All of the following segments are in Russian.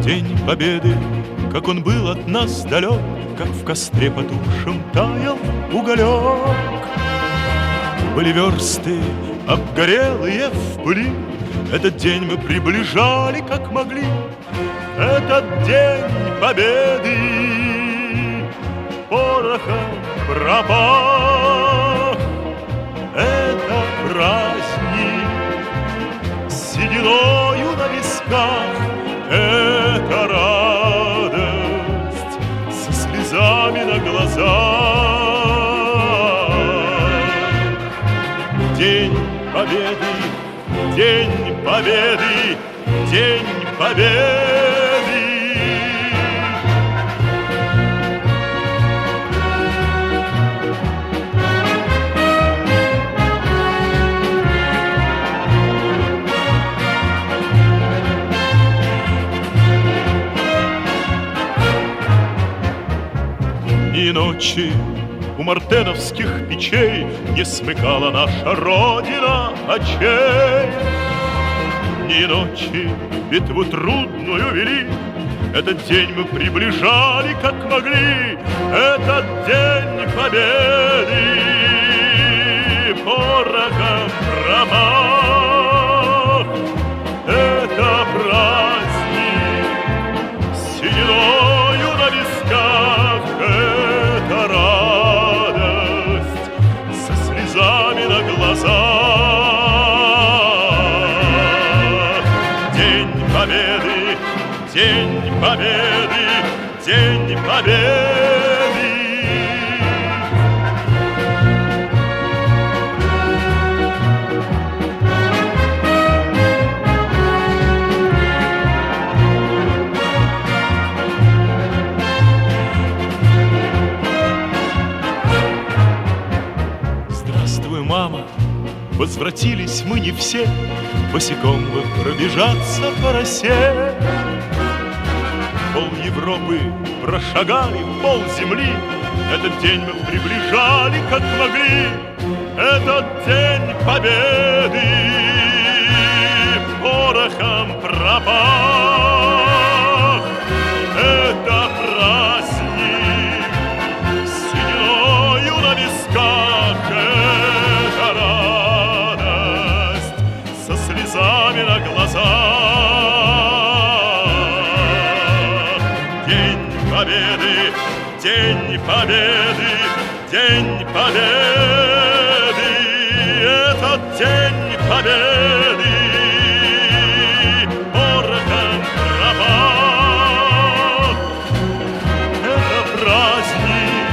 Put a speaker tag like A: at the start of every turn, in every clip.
A: День Победы, как он был от нас далек, как в костре потухшем таял уголек. Были версты обгорелые в пыли, этот день мы приближали, как могли. Этот день Победы порохом пропах. Это праздник с сединою на висках, это радость со слезами на глазах. День Победы, День Победы, День Победы. Ни ночи у мартеновских печей не смыкала наша Родина очей. Ни ночи битву трудную вели, этот день мы приближали, как могли. Этот день Победы порохом промах. Это праздник с сединою на висках, это радость со слезами на глазах. День Победы, День Победы, День Победы. Здравствуй, мама, возвратились мы не все, босиком бы пробежаться по росе. Пол Европы прошагали, пол земли, этот день мы приближали, как могли. Этот день Победы порохом пропах. Это праздник с сединою на висках, это радость со слезами на глазах. День Победы, День Победы, День Победы. Этот День Победы порохом пропах. Это праздник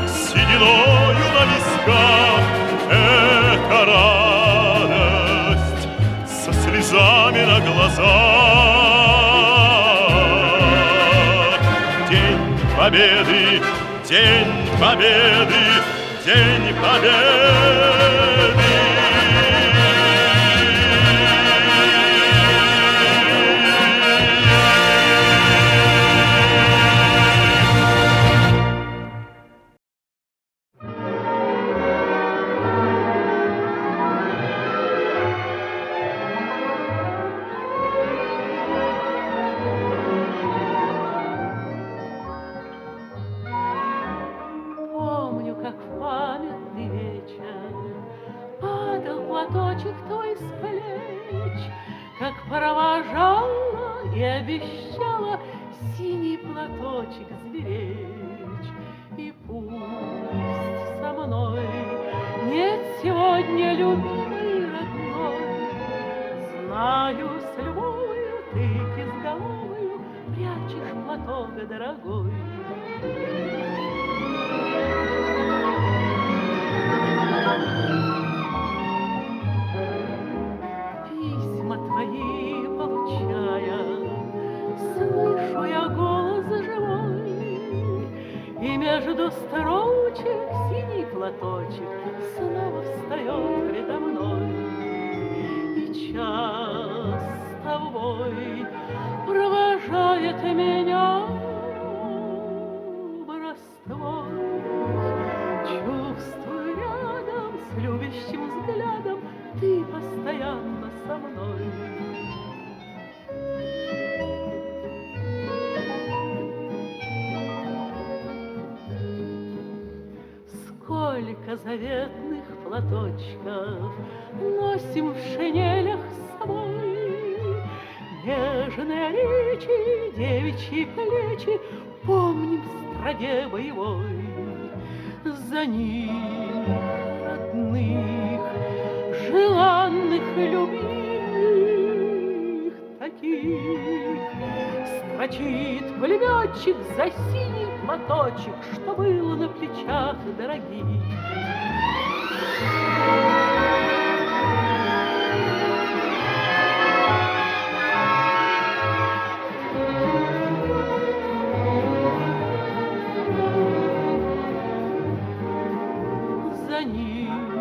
A: с сединою на висках, это радость со слезами на глазах. День Победы, День Победы, День Победы.
B: Помню, как в памятный вечер падал платочек твой с плеч, как провожала и обещала синий платочек сберечь. И пусть со мной нет сегодня любимой родной, знаю, с любовью ты кизголовою прячешь платок дорогой. Письма твои получая, слышу я голос живой, и между строчек синий платочек снова встает предо мной. И час с тобой провожает меня в раствор. Чувствую рядом с любящим взглядом ты постоянно со мной. заветных платочков носим в шинелях с собой. Нежные речи, девичьи плечи помним в строге боевой. За них родных, желанных и любимых таких строчит пулеметчик за синий платочек, что было на плечах дорогих. За ним